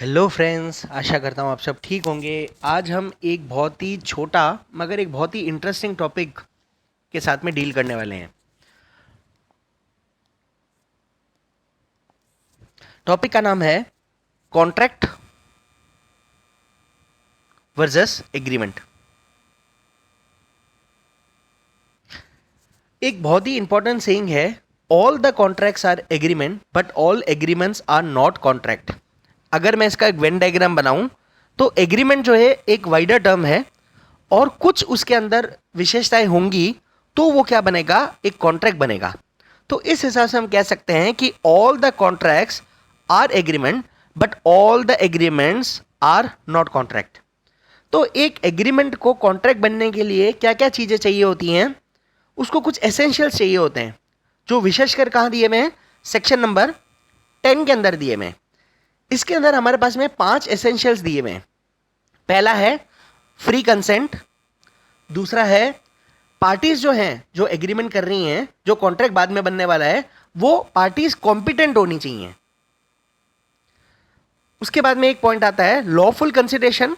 Hello friends, आशा करता हूँ आप सब ठीक होंगे। आज हम एक बहुत ही छोटा मगर एक बहुत ही इंटरेस्टिंग टॉपिक के साथ में डील करने वाले हैं। टॉपिक का नाम है कॉन्ट्रैक्ट वर्सेस एग्रीमेंट। एक बहुत ही इंपॉर्टेंट सेइंग है, all the contracts are agreement but all agreements are not contract. अगर मैं इसका एक वेन डायग्राम बनाऊं तो एग्रीमेंट जो है एक वाइडर टर्म है और कुछ उसके अंदर विशेषताएं होंगी तो वो क्या बनेगा, एक कॉन्ट्रैक्ट बनेगा। तो इस हिसाब से हम कह सकते हैं कि all the contracts are agreement but all the agreements are not contract. तो एक एग्रीमेंट को कॉन्ट्रैक्ट बनने के लिए क्या क्या चीज़ें चाहिए होती हैं, उसको कुछ एसेंशियल्स चाहिए होते हैं जो विशेषकर कहाँ दिए हुए हैं, सेक्शन नंबर 10 के अंदर दिए हुए हैं। इसके अंदर हमारे पास में 5 एसेंशियल्स दिए हुए हैं। पहला है फ्री कंसेंट, दूसरा है पार्टीज जो हैं, जो एग्रीमेंट कर रही हैं, जो कॉन्ट्रैक्ट बाद में बनने वाला है, वो पार्टीज कॉम्पिटेंट होनी चाहिए। उसके बाद में एक पॉइंट आता है लॉफुल कंसिडरेशन,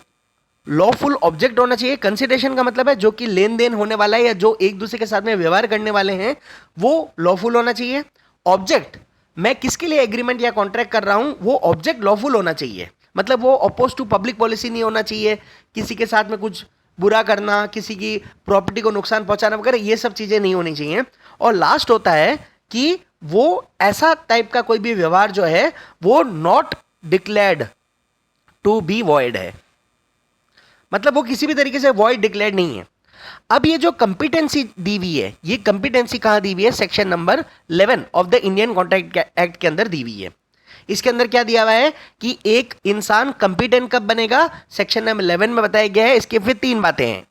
लॉफुल ऑब्जेक्ट होना चाहिए। कंसिडरेशन का मतलब है जो कि लेन देन होने वाला है या जो एक दूसरे के साथ में व्यवहार करने वाले हैं वो लॉफुल होना चाहिए। ऑब्जेक्ट, मैं किसके लिए एग्रीमेंट या कॉन्ट्रैक्ट कर रहा हूं, वो ऑब्जेक्ट लॉफुल होना चाहिए। मतलब वो अपोज टू पब्लिक पॉलिसी नहीं होना चाहिए, किसी के साथ में कुछ बुरा करना, किसी की प्रॉपर्टी को नुकसान पहुंचाना वगैरह, ये सब चीजें नहीं होनी चाहिए। और लास्ट होता है कि वो ऐसा टाइप का कोई भी व्यवहार जो है वो not declared to be void है, मतलब वो किसी भी तरीके से वॉइड डिक्लेयर्ड नहीं है। अब ये जो कंपिटेंसी दी हुई है, ये कंपिटेंसी कहां दी हुई है, section number 11 of the Indian contract act के अंदर दी हुई है। इसके अंदर क्या दिया हुआ है कि एक इंसान कंपिटेंट कब बनेगा, सेक्शन नंबर 11 में बताया गया है। इसके फिर 3 बातें हैं।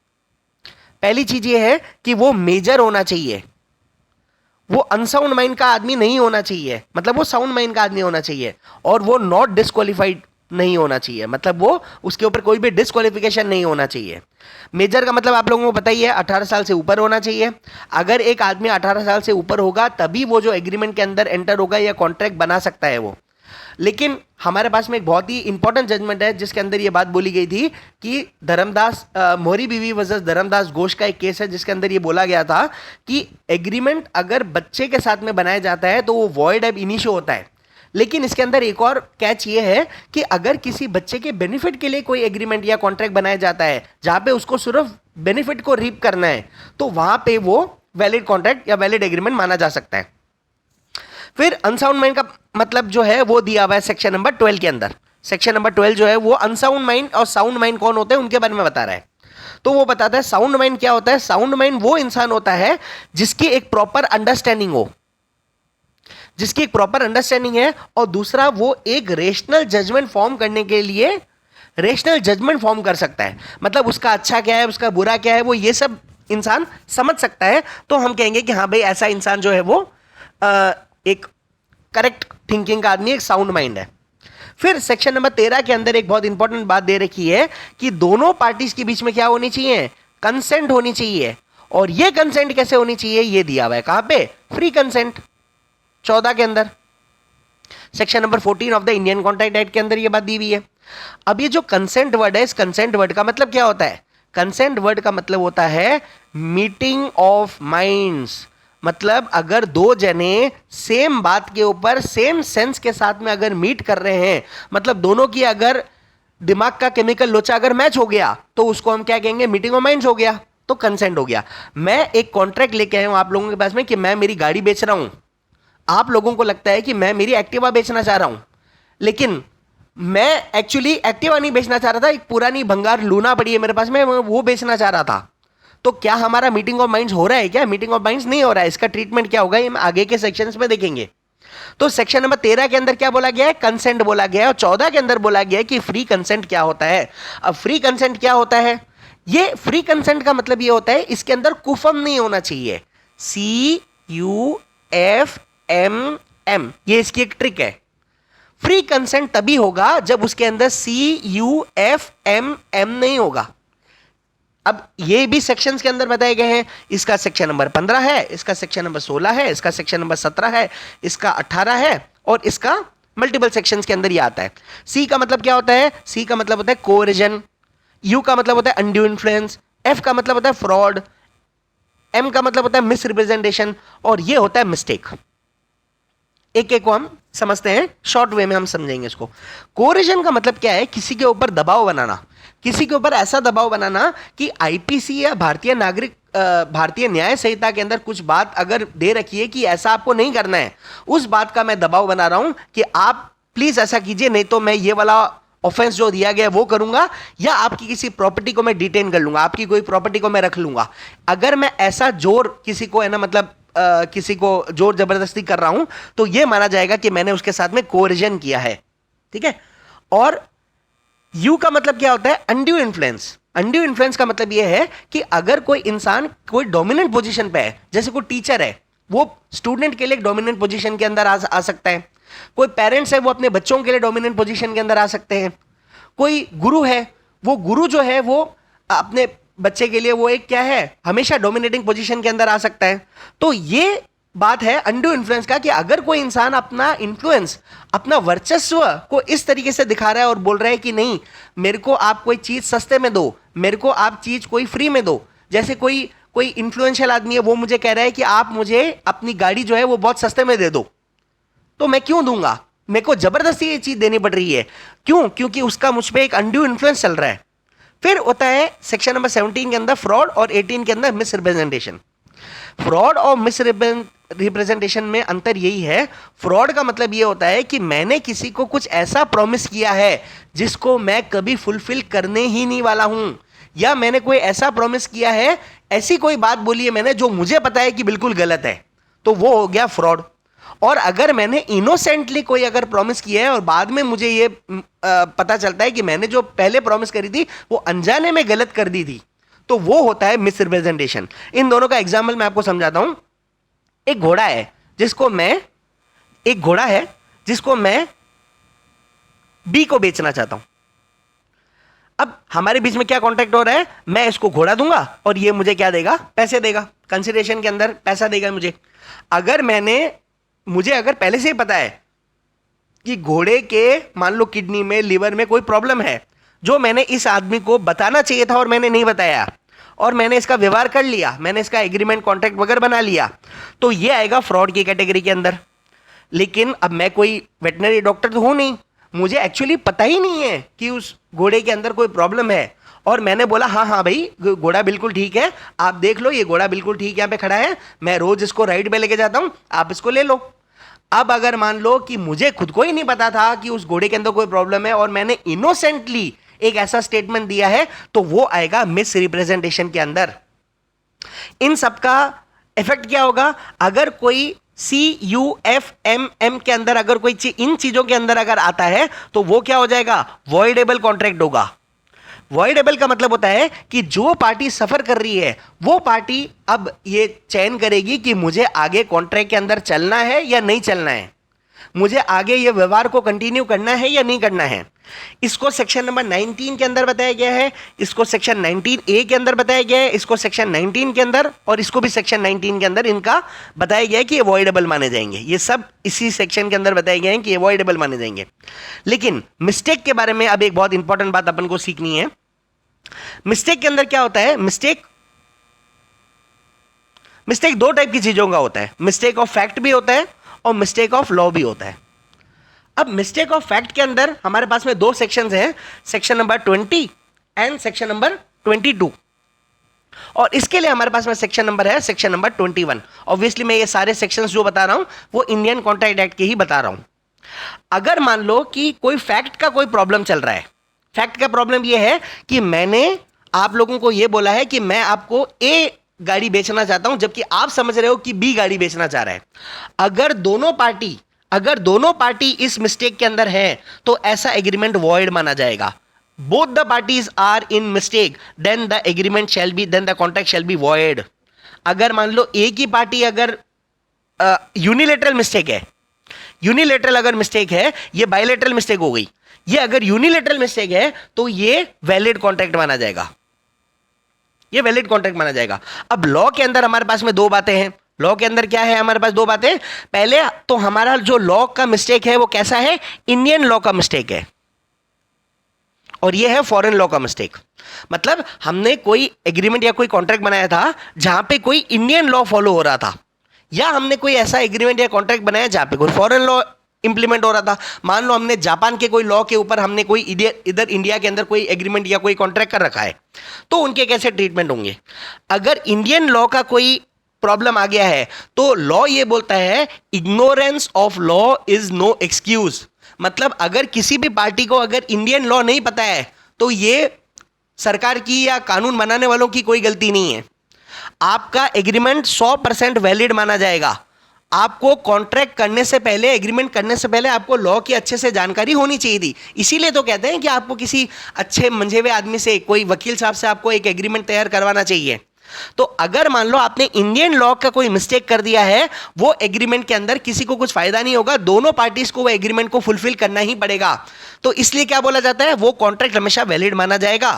पहली चीज ये है कि वो मेजर होना चाहिए, वो अनसाउंड माइंड का आदमी नहीं होना चाहिए, मतलब वो साउंड माइंड का आदमी होना चाहिए। और वो नॉट डिस्क्वालिफाइड नहीं होना चाहिए, मतलब वो उसके ऊपर कोई भी डिस्क्वालिफिकेशन नहीं होना चाहिए। मेजर का मतलब आप लोगों को पता ही है, 18 साल से ऊपर होना चाहिए। अगर एक आदमी 18 साल से ऊपर होगा तभी वो जो एग्रीमेंट के अंदर एंटर होगा या कॉन्ट्रैक्ट बना सकता है वो। लेकिन हमारे पास में एक बहुत ही इंपॉर्टेंट जजमेंट है जिसके अंदर ये बात बोली गई थी कि धर्मदास मोहरी बीवी वर्सेस धर्मदास घोष का एक केस है जिसके अंदर ये बोला गया था कि एग्रीमेंट अगर बच्चे के साथ में बनाया जाता है तो वो वॉइड एब इनिशियो होता है। लेकिन इसके अंदर एक और कैच ये है कि अगर किसी बच्चे के बेनिफिट के लिए कोई एग्रीमेंट या कॉन्ट्रैक्ट बनाया जाता है जहां पे उसको सिर्फ बेनिफिट को रीप करना है तो वहां पे वो वैलिड कॉन्ट्रैक्ट या वैलिड एग्रीमेंट माना जा सकता है। फिर अनसाउंड माइंड का मतलब जो है वो दिया हुआ है सेक्शन नंबर 12 के अंदर। सेक्शन नंबर 12 जो है वो अनसाउंड माइंड और साउंड माइंड कौन होते हैं उनके बारे में बता रहा है। तो वो बताता है साउंड माइंड क्या होता है। साउंड माइंड वो इंसान होता है जिसकी एक प्रॉपर अंडरस्टैंडिंग हो, जिसकी एक प्रॉपर अंडरस्टैंडिंग है, और दूसरा वो एक रेशनल जजमेंट फॉर्म करने के लिए रेशनल जजमेंट फॉर्म कर सकता है। मतलब उसका अच्छा क्या है, उसका बुरा क्या है, वो ये सब इंसान समझ सकता है। तो हम कहेंगे कि हाँ भाई ऐसा इंसान जो है वो एक करेक्ट थिंकिंग का आदमी, एक साउंड माइंड है। फिर सेक्शन नंबर 13 के अंदर एक बहुत इंपॉर्टेंट बात दे रखी है कि दोनों पार्टीज के बीच में क्या होनी चाहिए, कंसेंट होनी चाहिए। और ये कंसेंट कैसे होनी चाहिए, ये दिया हुआ है कहां पे, फ्री कंसेंट 14 के अंदर, section number 14 of the Indian contract act के अंदर ये बात दी हुई है। अब ये जो कंसेंट वर्ड है, इस कंसेंट वर्ड का मतलब क्या होता है, कंसेंट वर्ड का मतलब होता है मीटिंग ऑफ माइंड्स। मतलब अगर दो जने सेम बात के ऊपर सेम सेंस के साथ में अगर मीट कर रहे हैं, मतलब दोनों की अगर दिमाग का केमिकल लोचा अगर मैच हो गया तो उसको हम क्या कहेंगे, मीटिंग ऑफ माइंड्स हो गया, तो कंसेंट हो गया। मैं एक कॉन्ट्रैक्ट लेके आया हूं आप लोगों के पास में कि मैं मेरी गाड़ी बेच रहा हूं, आप लोगों को लगता है कि मैं मेरी एक्टिवा बेचना चाह रहा हूं, लेकिन मैं एक्चुअली एक्टिवा नहीं बेचना चाह रहा था, एक पुरानी भंगार लूना पड़ी है मेरे पास में, वो बेचना चाह रहा था। तो क्या हमारा मीटिंग ऑफ माइंड्स हो रहा है, क्या मीटिंग ऑफ माइंड्स नहीं हो रहा है। इसका ट्रीटमेंट क्या होगा ये हम आगे के सेक्शंस में देखेंगे। तो सेक्शन नंबर 13 के अंदर क्या बोला गया है, कंसेंट बोला गया है, और 14 के अंदर बोला गया है कि फ्री कंसेंट क्या होता है। अब फ्री कंसेंट क्या होता है, ये फ्री कंसेंट का मतलब ये होता है इसके अंदर कुफम नहीं होना चाहिए, CUFMM, ये इसकी एक ट्रिक है। फ्री कंसेंट तभी होगा जब उसके अंदर CUFMM नहीं होगा। अब ये भी सेक्शंस के अंदर बताए गए हैं, इसका सेक्शन नंबर 15 है, इसका सेक्शन नंबर 16 है, इसका सेक्शन नंबर 17 है, इसका 18 है और इसका मल्टीपल सेक्शंस के अंदर ये आता है। सी का मतलब क्या होता है? सी का मतलब होता है कोरिजन, यू का मतलब होता है अनड्यू इन्फ्लुएंस, एफ का मतलब होता है फ्रॉड, एम का मतलब होता है मिस रिप्रेजेंटेशन, और ये होता है मिस्टेक। एक एक को हम समझते हैं, शॉर्ट वे में हम समझेंगे इसको। कोरिजन का मतलब क्या है? किसी के ऊपर दबाव बनाना, किसी के ऊपर ऐसा दबाव बनाना कि आईपीसी या भारतीय न्याय संहिता के अंदर कुछ बात अगर दे रखी है कि ऐसा आपको नहीं करना है, उस बात का मैं दबाव बना रहा हूं कि आप प्लीज ऐसा कीजिए, नहीं तो मैं ये वाला ऑफेंस जो दिया गया वो करूंगा, या आपकी किसी प्रॉपर्टी को मैं डिटेन कर लूंगा, आपकी कोई प्रॉपर्टी को मैं रख लूंगा। अगर मैं ऐसा जोर किसी को है ना, मतलब किसी को जोर जबरदस्ती कर रहा हूं, तो यह माना जाएगा कि मैंने उसके साथ में कोरिजन किया है। ठीक है। और यू का मतलब क्या होता है? Undue influence. अनड्यू इन्फ्लुएंस का मतलब यह है कि अगर कोई इंसान कोई डोमिनेंट पोजीशन पे है, जैसे कोई टीचर है, वो स्टूडेंट के लिए एक डोमिनेंट पोजीशन के अंदर आ सकता है। कोई पेरेंट्स है, वो अपने बच्चों के लिए डोमिनेंट पोजीशन के अंदर आ सकते हैं। कोई गुरु है, वो गुरु जो है वो अपने बच्चे के लिए वो एक क्या है, हमेशा डोमिनेटिंग पोजीशन के अंदर आ सकता है। तो ये बात है अनड्यू इन्फ्लुएंस का, कि अगर कोई इंसान अपना इन्फ्लुएंस, अपना वर्चस्व को इस तरीके से दिखा रहा है और बोल रहा है कि नहीं, मेरे को आप कोई चीज सस्ते में दो, मेरे को आप चीज कोई फ्री में दो। जैसे कोई इन्फ्लुएंशियल आदमी है, वो मुझे कह रहा है कि आप मुझे अपनी गाड़ी जो है वो बहुत सस्ते में दे दो, तो मैं क्यों दूंगा? मेरे को जबरदस्ती ये चीज देनी पड़ रही है। क्यों? क्योंकि उसका मुझ पर एक अनड्यू इन्फ्लुएंस चल रहा है। फिर होता है सेक्शन नंबर 17 के अंदर फ्रॉड, और 18 के अंदर मिस रिप्रेजेंटेशन। फ्रॉड और मिस रिप्रेजेंटेशन में अंतर यही है, फ्रॉड का मतलब यह होता है कि मैंने किसी को कुछ ऐसा प्रॉमिस किया है जिसको मैं कभी फुलफिल करने ही नहीं वाला हूं, या मैंने कोई ऐसा प्रॉमिस किया है, ऐसी कोई बात बोली है मैंने जो मुझे पता है कि बिल्कुल गलत है, तो वो हो गया फ्रॉड। और अगर मैंने इनोसेंटली कोई अगर प्रॉमिस किया है और बाद में मुझे ये पता चलता है कि मैंने जो पहले प्रॉमिस करी थी वो अनजाने में गलत कर दी थी, तो वो होता है मिस रिप्रेजेंटेशन। इन दोनों का एग्जाम्पल मैं आपको समझाता हूं। एक घोड़ा है जिसको मैं बी को बेचना चाहता हूं। अब हमारे बीच में क्या कॉन्ट्रैक्ट हो रहा है? मैं इसको घोड़ा दूंगा और ये मुझे क्या देगा? पैसे देगा, कंसिडरेशन के अंदर पैसा देगा मुझे। मुझे अगर पहले से ही पता है कि घोड़े के मान लो किडनी में, लिवर में कोई प्रॉब्लम है, जो मैंने इस आदमी को बताना चाहिए था और मैंने नहीं बताया, और मैंने इसका व्यवहार कर लिया, मैंने इसका एग्रीमेंट कॉन्ट्रैक्ट वगैरह बना लिया, तो ये आएगा फ्रॉड की कैटेगरी के अंदर। लेकिन अब मैं कोई वेटनरी डॉक्टर तो हूं नहीं, मुझे एक्चुअली पता ही नहीं है कि उस घोड़े के अंदर कोई प्रॉब्लम है, और मैंने बोला हाँ हाँ भाई घोड़ा बिल्कुल ठीक है, आप देख लो ये घोड़ा बिल्कुल ठीक यहाँ पे खड़ा है, मैं रोज इसको राइड पे लेके जाता हूं, आप इसको ले लो। अब अगर मान लो कि मुझे खुद को ही नहीं पता था कि उस घोड़े के अंदर कोई प्रॉब्लम है और मैंने इनोसेंटली एक ऐसा स्टेटमेंट दिया है, तो वो आएगा मिस रिप्रेजेंटेशन के अंदर। इन सब का इफेक्ट क्या होगा? अगर कोई CUFMM के अंदर अगर कोई इन चीजों के अंदर अगर आता है तो वो क्या हो जाएगा? वॉइडेबल कॉन्ट्रैक्ट होगा। वॉइडेबल का मतलब होता है कि जो पार्टी सफर कर रही है वो पार्टी अब ये चयन करेगी कि मुझे आगे कॉन्ट्रैक्ट के अंदर चलना है या नहीं चलना है, मुझे आगे ये व्यवहार को कंटिन्यू करना है या नहीं करना है। इसको सेक्शन नंबर 19 के अंदर बताया गया है, इसको सेक्शन 19A के अंदर बताया गया है, इसको सेक्शन 19 के अंदर, और इसको भी सेक्शन 19 के अंदर इनका बताया गया है कि ये वॉइडेबल माने जाएंगे। ये सब इसी सेक्शन के अंदर बताए गए हैं कि ये वॉइडेबल माने जाएंगे। लेकिन मिस्टेक के बारे में अब एक बहुत इंपॉर्टेंट बात अपन को सीखनी है। मिस्टेक के अंदर क्या होता है? मिस्टेक दो टाइप की चीजों का होता है, मिस्टेक ऑफ फैक्ट भी होता है और मिस्टेक ऑफ लॉ भी होता है। अब मिस्टेक ऑफ फैक्ट के अंदर हमारे पास में दो सेक्शंस हैं, section number 20 and section number 22, और इसके लिए हमारे पास में सेक्शन नंबर है सेक्शन नंबर 21। ऑब्वियसली मैं ये सारे सेक्शंस जो बता रहा हूं वो इंडियन कॉन्ट्रैक्ट एक्ट के ही बता रहा हूं। अगर मान लो कि कोई फैक्ट का कोई प्रॉब्लम चल रहा है, फैक्ट का प्रॉब्लम यह है कि मैंने आप लोगों को यह बोला है कि मैं आपको ए गाड़ी बेचना चाहता हूं, जबकि आप समझ रहे हो कि बी गाड़ी बेचना चाह रहा है। अगर दोनों पार्टी इस मिस्टेक के अंदर है तो ऐसा एग्रीमेंट वॉइड माना जाएगा। Both the parties are in mistake, then the contract shall be void. अगर मान लो एक ही पार्टी अगर यूनिलेटरल मिस्टेक है, यूनिलेटरल अगर मिस्टेक है, ये बायलेटरल मिस्टेक हो गई, ये अगर यूनिलेटरल मिस्टेक है तो ये वैलिड कॉन्ट्रैक्ट माना जाएगा, ये वैलिड कॉन्ट्रैक्ट माना जाएगा। अब लॉ के अंदर हमारे पास में दो बातें हैं, लॉ के अंदर क्या है हमारे पास, दो बातें। पहले तो हमारा जो लॉ का मिस्टेक है वो कैसा है, इंडियन लॉ का मिस्टेक है, और ये है फॉरेन लॉ का मिस्टेक। मतलब हमने कोई एग्रीमेंट या कोई कॉन्ट्रैक्ट बनाया था जहां पे कोई इंडियन लॉ फॉलो हो रहा था, या हमने कोई ऐसा एग्रीमेंट या कॉन्ट्रैक्ट बनाया जहां पे कोई फॉरेन लॉ इंप्लीमेंट हो रहा था। मान लो हमने जापान के कोई लॉ के ऊपर हमने कोई इधर इंडिया के अंदर कोई एग्रीमेंट या कोई कॉन्ट्रैक्ट कर रखा है, तो उनके कैसे ट्रीटमेंट होंगे। अगर इंडियन लॉ का कोई प्रॉब्लम आ गया है तो लॉ ये बोलता है ignorance of law is no excuse. मतलब अगर किसी भी पार्टी को अगर इंडियन लॉ नहीं पता है तो ये सरकार की या कानून बनाने वालों की कोई गलती नहीं है। आपका एग्रीमेंट 100% वैलिड माना जाएगा। आपको कॉन्ट्रैक्ट करने से पहले, एग्रीमेंट करने से पहले आपको लॉ की अच्छे से जानकारी होनी चाहिए थी। इसीलिए तो कहते हैं कि आपको किसी अच्छे मंझे हुए आदमी से, कोई वकील साहब से आपको एक एग्रीमेंट तैयार करवाना चाहिए। तो अगर मान लो आपने इंडियन लॉ का कोई मिस्टेक कर दिया है, वो एग्रीमेंट के अंदर किसी को कुछ फायदा नहीं होगा, दोनों पार्टीज को वो एग्रीमेंट को फुलफिल करना ही पड़ेगा। तो इसलिए क्या बोला जाता है, वो कॉन्ट्रैक्ट हमेशा वैलिड माना जाएगा।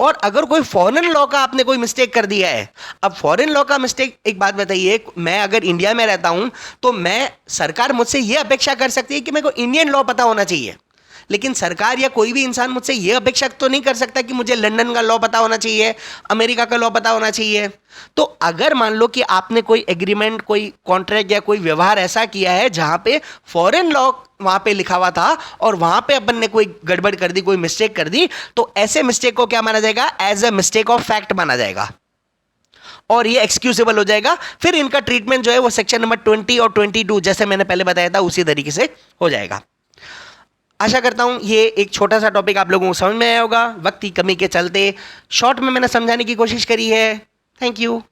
और अगर कोई फॉरेन लॉ का आपने कोई मिस्टेक कर दिया है, अब फॉरेन लॉ का मिस्टेक, एक बात बताइए, मैं अगर इंडिया में रहता हूं तो मैं, सरकार मुझसे यह अपेक्षा कर सकती है कि मेरे को इंडियन लॉ पता होना चाहिए, लेकिन सरकार या कोई भी इंसान मुझसे यह अपेक्षा तो नहीं कर सकता कि मुझे लंदन का लॉ पता होना चाहिए, अमेरिका का लॉ पता होना चाहिए। तो अगर मान लो कि आपने कोई एग्रीमेंट, कोई कॉन्ट्रैक्ट या कोई व्यवहार ऐसा किया है जहां पे फॉरेन लॉ वहां पे लिखा हुआ था और वहां पे अपन ने कोई गड़बड़ कर दी, कोई मिस्टेक कर दी, तो ऐसे मिस्टेक को क्या माना जाएगा, as a mistake of fact माना जाएगा और ये एक्सक्यूजेबल हो जाएगा। फिर इनका ट्रीटमेंट जो है वो सेक्शन नंबर 20 और 22 जैसे मैंने पहले बताया था उसी तरीके से हो जाएगा। आशा करता हूं ये एक छोटा सा टॉपिक आप लोगों को समझ में आया होगा। वक्त की कमी के चलते शॉर्ट में मैंने समझाने की कोशिश करी है। Thank you.